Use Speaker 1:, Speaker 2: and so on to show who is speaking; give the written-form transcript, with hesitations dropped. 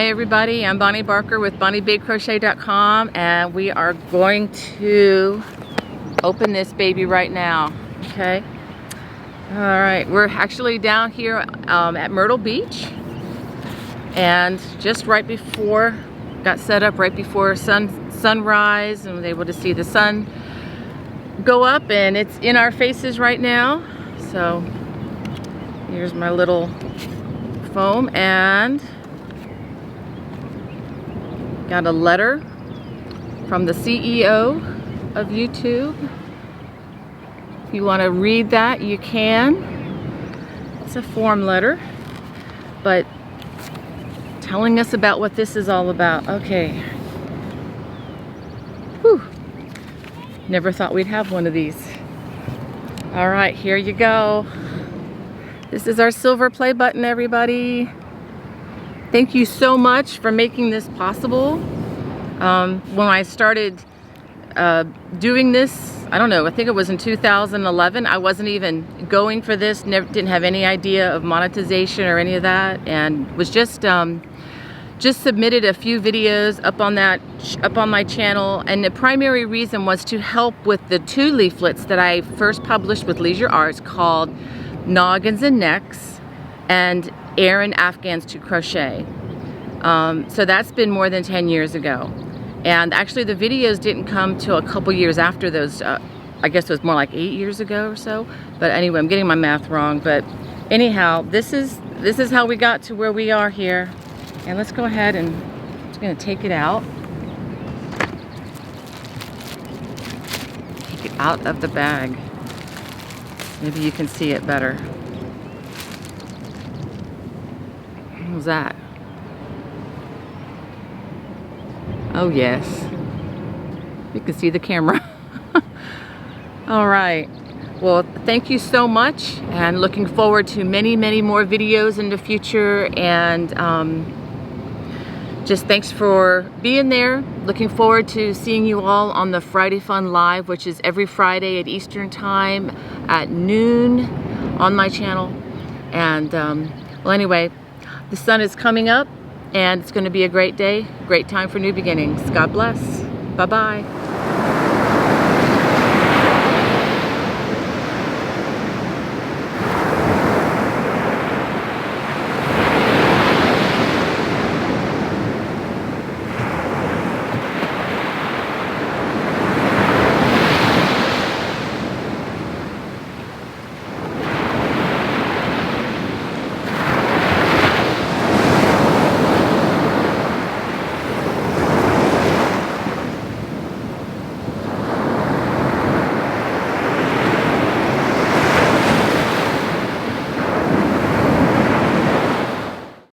Speaker 1: Hi everybody, I'm Bonnie Barker with BonnieBabeCrochet.com, and we are going to open this baby right now. Okay. Alright, we're actually down here at Myrtle Beach, and just right before, got set up right before sunrise, and was able to see the sun go up, and it's in our faces right now. So here's my little foam, and got a letter from the CEO of YouTube. If you want to read that, you can. It's a form letter, but telling us about what this is all about. Okay. Whew. Never thought we'd have one of these. All right, here you go. This is our silver play button, everybody. Thank you so much for making this possible. When I started doing this, I don't know, I think it was in 2011, I wasn't even going for this, didn't have any idea of monetization or any of that, and was just submitted a few videos up on my channel, and the primary reason was to help with the 2 leaflets that I first published with Leisure Arts called Noggins and Necks and Aran Afghans to Crochet. So that's been more than 10 years ago. And actually the videos didn't come till a couple years after those. I guess it was more like 8 years ago or so. But anyway, I'm getting my math wrong. But anyhow, this is how we got to where we are here. And let's go ahead and I'm just gonna take it out. Take it out of the bag. Maybe you can see it better. What was that? Oh yes, you can see the camera. All right, well, thank you so much, and looking forward to many more videos in the future, and just thanks for being there. Looking forward to seeing you all on the Friday Fun Live, which is every Friday at Eastern Time at noon on my channel. And well, anyway, the sun is coming up, and it's going to be a great day, great time for new beginnings. God bless. Bye-bye.